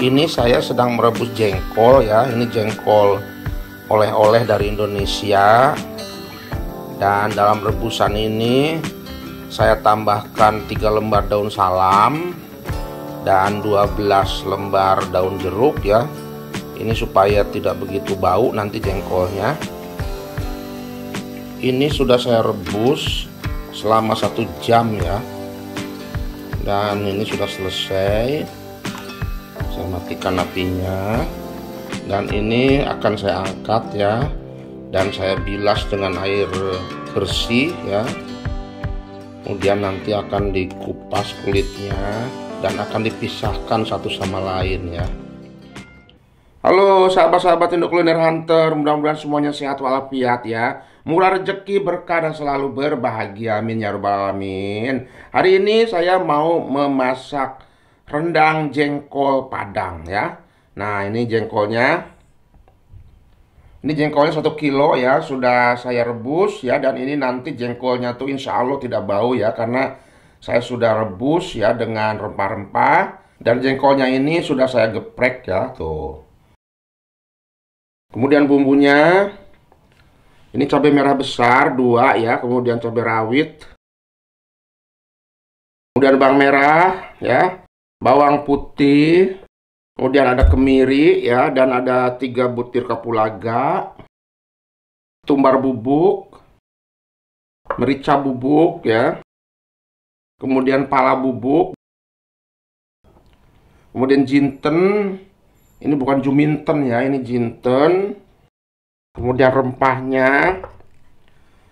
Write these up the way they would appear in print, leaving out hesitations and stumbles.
Ini saya sedang merebus jengkol ya. Ini jengkol oleh-oleh dari Indonesia. Dan dalam rebusan ini saya tambahkan 3 lembar daun salam dan 12 lembar daun jeruk ya. Ini supaya tidak begitu bau nanti jengkolnya. Ini sudah saya rebus selama 1 jam ya. Dan ini sudah selesai. Saya matikan apinya. Dan ini akan saya angkat ya. Dan saya bilas dengan air bersih ya. Kemudian nanti akan dikupas kulitnya dan akan dipisahkan satu sama lain ya. Halo sahabat-sahabat Indo Kuliner Hunter, mudah-mudahan semuanya sehat walafiat ya. Murah rezeki, berkah dan selalu berbahagia, amin ya rabbal alamin. Hari ini saya mau memasak rendang jengkol Padang ya. Nah, ini jengkolnya. Ini jengkolnya 1 kilo ya, sudah saya rebus ya. Dan ini nanti jengkolnya tuh insya Allah tidak bau ya, karena saya sudah rebus ya dengan rempah-rempah. Dan jengkolnya ini sudah saya geprek ya, tuh. Kemudian bumbunya, ini cabai merah besar 2 ya, kemudian cabai rawit. Kemudian bawang merah ya, bawang putih. Kemudian ada kemiri ya, dan ada 3 butir kapulaga, tumbar bubuk, merica bubuk ya, kemudian pala bubuk, kemudian jinten, ini bukan juminten ya, ini jinten. Kemudian rempahnya,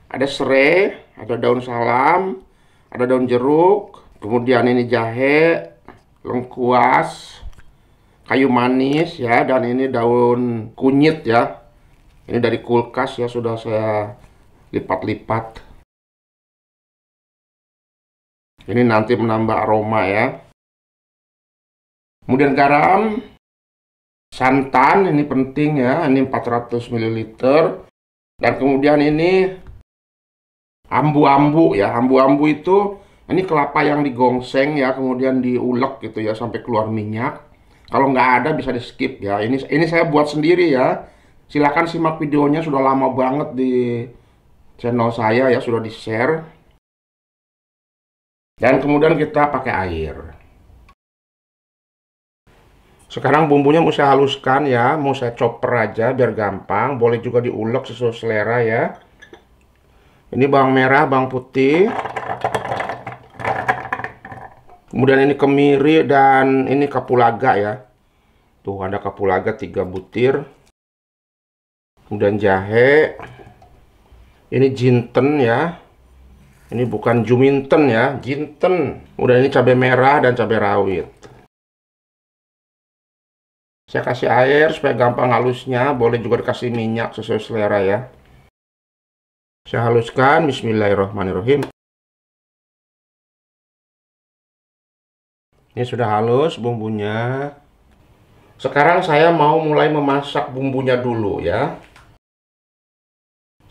ada serai, ada daun salam, ada daun jeruk, kemudian ini jahe, lengkuas, kayu manis ya, dan ini daun kunyit ya. Ini dari kulkas ya, sudah saya lipat-lipat. Ini nanti menambah aroma ya. Kemudian garam, santan, ini penting ya, ini 400 ml. Dan kemudian ini ambu-ambu ya. Ambu-ambu itu ini kelapa yang digongseng ya, kemudian diulek gitu ya sampai keluar minyak. Kalau nggak ada bisa di skip ya. Ini saya buat sendiri ya. Silahkan simak videonya, sudah lama banget di channel saya ya, sudah di share. Dan kemudian kita pakai air. Sekarang bumbunya mau saya haluskan ya, mau saya chopper aja biar gampang. Boleh juga diulek sesuai selera ya. Ini bawang merah, bawang putih. Kemudian ini kemiri dan ini kapulaga ya. Tuh ada kapulaga 3 butir. Kemudian jahe. Ini jinten ya. Ini bukan juminten ya, jinten. Kemudian ini cabai merah dan cabai rawit. Saya kasih air supaya gampang halusnya. Boleh juga dikasih minyak sesuai selera ya. Saya haluskan, bismillahirrahmanirrahim. Ini sudah halus bumbunya. Sekarang saya mau mulai memasak bumbunya dulu ya.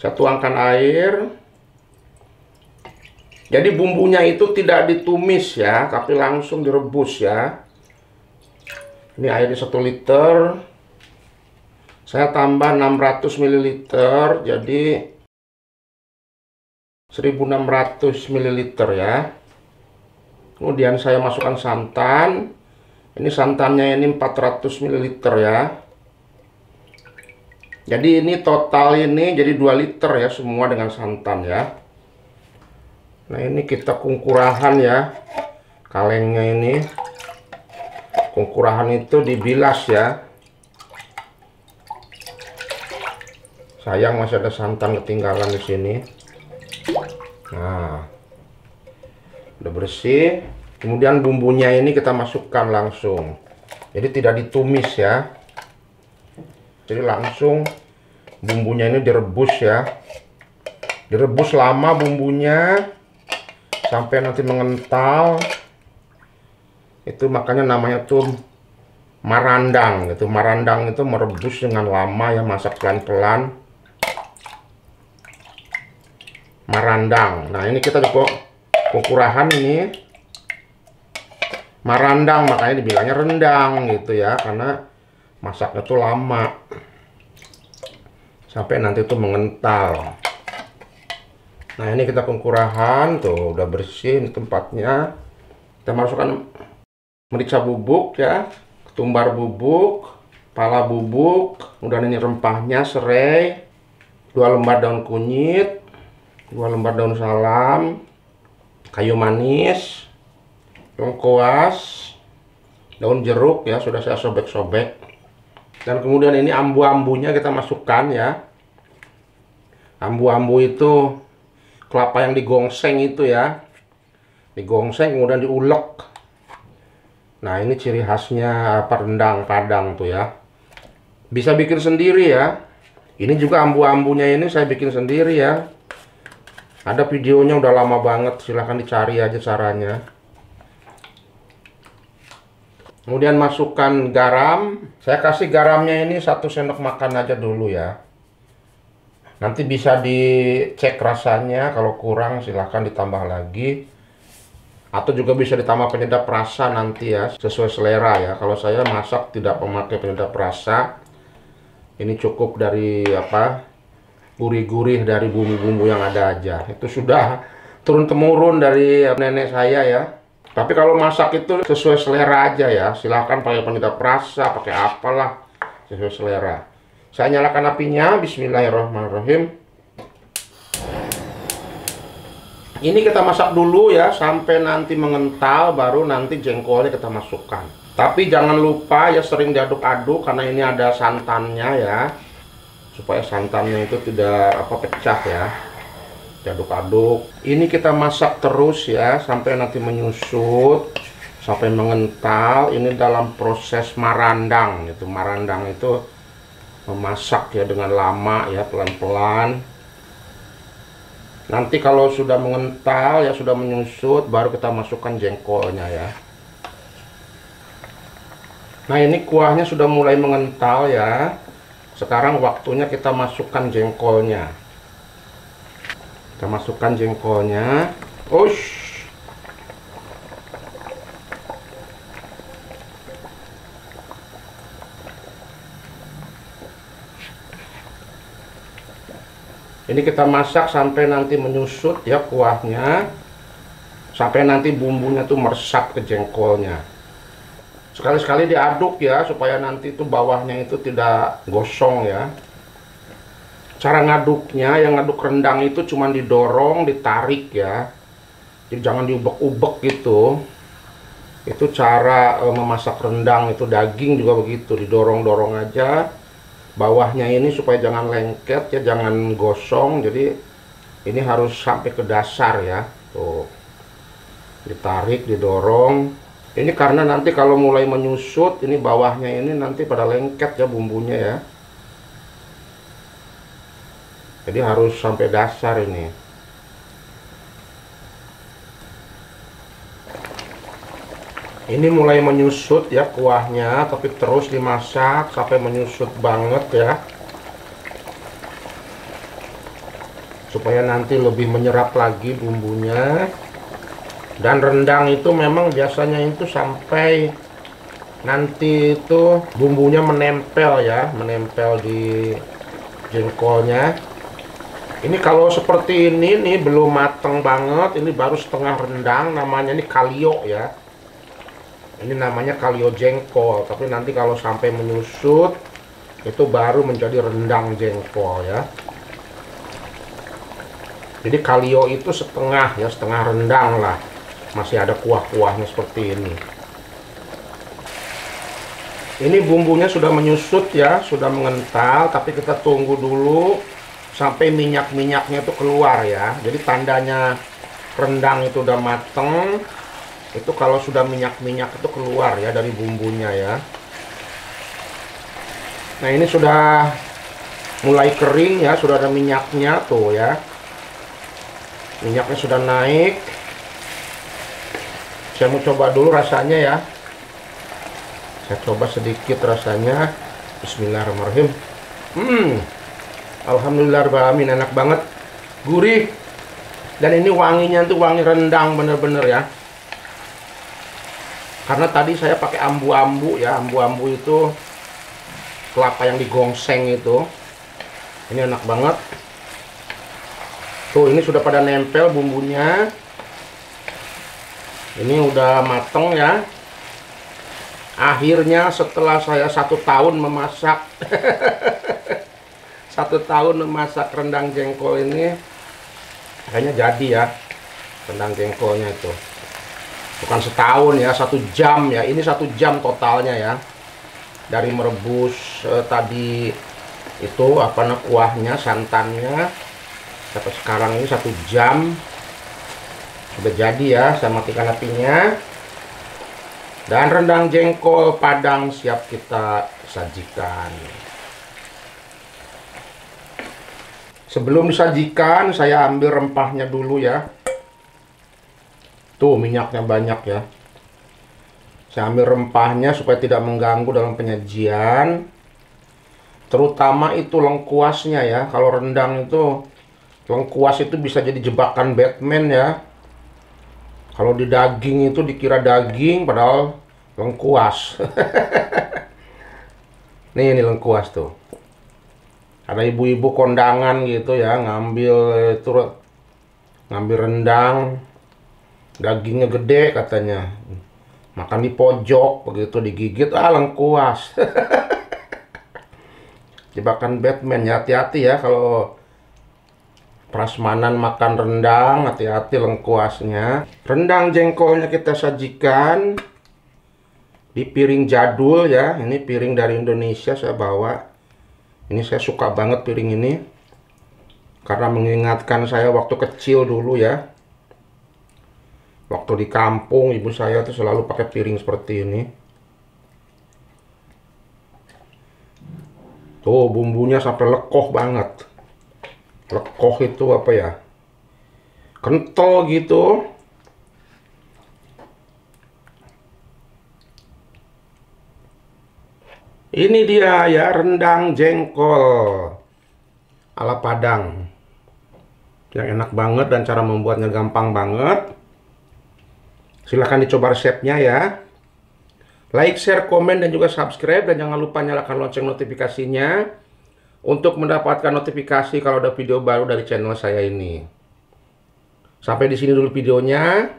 Saya tuangkan air. Jadi bumbunya itu tidak ditumis ya, tapi langsung direbus ya. Ini airnya 1 liter. Saya tambah 600 ml, jadi 1600 ml ya. Kemudian saya masukkan santan. Ini santannya ini 400 ml ya. Jadi ini total ini jadi 2 liter ya, semua dengan santan ya. Nah, ini kita kungkurahan ya. Kalengnya ini. Kungkurahan itu dibilas ya. Sayang masih ada santan ketinggalan di sini. Nah, udah bersih. Kemudian bumbunya ini kita masukkan langsung. Jadi tidak ditumis ya. Jadi langsung bumbunya ini direbus ya. Direbus lama bumbunya sampai nanti mengental. Itu makanya namanya tuh marandang gitu. Marandang itu merebus dengan lama ya, masak pelan-pelan. Marandang. Nah, ini kita coba kukurahan ini. marandang, makanya dibilangnya rendang gitu ya, karena masaknya tuh lama sampai nanti tuh mengental. Nah ini kita pengkurahan tuh udah bersih tempatnya. Kita masukkan merica bubuk ya, ketumbar bubuk, pala bubuk, kemudian ini rempahnya serai, 2 lembar daun kunyit, 2 lembar daun salam, kayu manis, lengkuas, daun jeruk ya, sudah saya sobek-sobek. Dan kemudian ini ambu-ambunya kita masukkan ya. Ambu-ambu itu kelapa yang digongseng itu ya. Digongseng kemudian diulek. Nah, ini ciri khasnya rendang Padang tuh ya. Bisa bikin sendiri ya. Ini juga ambu-ambunya ini saya bikin sendiri ya. Ada videonya udah lama banget, silahkan dicari aja caranya. Kemudian masukkan garam. Saya kasih garamnya ini 1 sendok makan aja dulu ya. Nanti bisa dicek rasanya, kalau kurang silahkan ditambah lagi. Atau juga bisa ditambah penyedap rasa nanti ya, sesuai selera ya. Kalau saya masak tidak memakai penyedap rasa. Ini cukup dari gurih-gurih dari bumbu-bumbu yang ada aja. Itu sudah turun-temurun dari nenek saya ya. Tapi kalau masak itu sesuai selera aja ya. Silahkan pakai penyedap rasa, pakai apalah, sesuai selera. Saya nyalakan apinya, bismillahirrahmanirrahim. Ini kita masak dulu ya, sampai nanti mengental, baru nanti jengkolnya kita masukkan. Tapi jangan lupa ya sering diaduk-aduk, karena ini ada santannya ya. Supaya santannya itu tidak pecah ya. Diaduk-aduk. Ini kita masak terus ya sampai nanti menyusut, sampai mengental. Ini dalam proses marandang gitu. Marandang itu memasak ya dengan lama ya, pelan-pelan. Nanti kalau sudah mengental ya, sudah menyusut, baru kita masukkan jengkolnya ya. Nah ini kuahnya sudah mulai mengental ya. Sekarang waktunya kita masukkan jengkolnya. Kita masukkan jengkolnya. Ush. Ini kita masak sampai nanti menyusut ya kuahnya. Sampai nanti bumbunya tuh meresap ke jengkolnya. Sekali-sekali diaduk ya, supaya nanti itu bawahnya itu tidak gosong ya. Cara ngaduknya, yang ngaduk rendang itu cuma didorong, ditarik ya. Jadi jangan diubek-ubek gitu. Itu cara memasak rendang, itu daging juga begitu, didorong-dorong aja. Bawahnya ini supaya jangan lengket ya, jangan gosong. Jadi ini harus sampai ke dasar ya. Tuh. Ditarik, didorong. Ini karena nanti kalau mulai menyusut, ini bawahnya ini nanti pada lengket ya bumbunya ya. Jadi harus sampai dasar ini. Ini mulai menyusut ya kuahnya, tapi terus dimasak sampai menyusut banget ya. Supaya nanti lebih menyerap lagi bumbunya. Dan rendang itu memang biasanya itu sampai nanti itu bumbunya menempel ya, menempel di jengkolnya. Ini kalau seperti ini nih belum mateng banget, ini baru setengah rendang, namanya ini kalio ya. Ini namanya kalio jengkol, tapi nanti kalau sampai menyusut itu baru menjadi rendang jengkol ya. Jadi kalio itu setengah ya, setengah rendang lah. Masih ada kuah-kuahnya seperti ini. Ini bumbunya sudah menyusut ya, sudah mengental, tapi kita tunggu dulu sampai minyak-minyaknya itu keluar ya. Jadi tandanya rendang itu udah mateng itu kalau sudah minyak-minyak itu keluar ya dari bumbunya ya. Nah ini sudah mulai kering ya, sudah ada minyaknya tuh ya. Minyaknya sudah naik. Saya mau coba dulu rasanya ya. Saya coba sedikit rasanya. Bismillahirrahmanirrahim. Alhamdulillahirrahmanirrahim, enak banget, gurih, dan ini wanginya tuh wangi rendang bener-bener ya. Karena tadi saya pakai ambu-ambu ya, ambu-ambu itu kelapa yang digongseng itu. Ini enak banget. Tuh, ini sudah pada nempel bumbunya. Ini udah mateng ya. Akhirnya setelah saya 1 tahun memasak 1 tahun memasak rendang jengkol ini, kayaknya jadi ya rendang jengkolnya itu. Bukan setahun ya, 1 jam ya. Ini 1 jam totalnya ya. Dari merebus tadi itu kuahnya, santannya, sampai sekarang ini 1 jam. Sudah jadi ya, saya matikan apinya. Dan rendang jengkol Padang siap kita sajikan. Sebelum disajikan, saya ambil rempahnya dulu ya. Tuh, minyaknya banyak ya. Saya ambil rempahnya supaya tidak mengganggu dalam penyajian. Terutama itu lengkuasnya ya. Kalau rendang itu, lengkuas itu bisa jadi jebakan Batman ya. Kalau di daging itu dikira daging, padahal lengkuas. Nih, ini lengkuas tuh. Ada ibu-ibu kondangan gitu ya, ngambil rendang, dagingnya gede katanya. Makan di pojok begitu digigit, lengkuas. Jebakan Batman ya, hati-hati ya kalau prasmanan makan rendang, hati-hati lengkuasnya. Rendang jengkolnya kita sajikan di piring jadul ya. Ini piring dari Indonesia saya bawa. Ini saya suka banget piring ini karena mengingatkan saya waktu kecil dulu ya. Waktu di kampung ibu saya tuh selalu pakai piring seperti ini. Tuh, bumbunya sampai lekoh banget. Lekoh itu apa ya? Kental gitu. Ini dia ya, rendang jengkol ala Padang. Yang enak banget dan cara membuatnya gampang banget. Silahkan dicoba resepnya ya. Like, share, komen, dan juga subscribe. Dan jangan lupa nyalakan lonceng notifikasinya untuk mendapatkan notifikasi kalau ada video baru dari channel saya ini. Sampai di sini dulu videonya.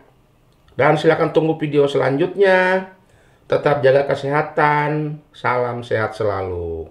Dan silahkan tunggu video selanjutnya. Tetap jaga kesehatan. Salam sehat selalu.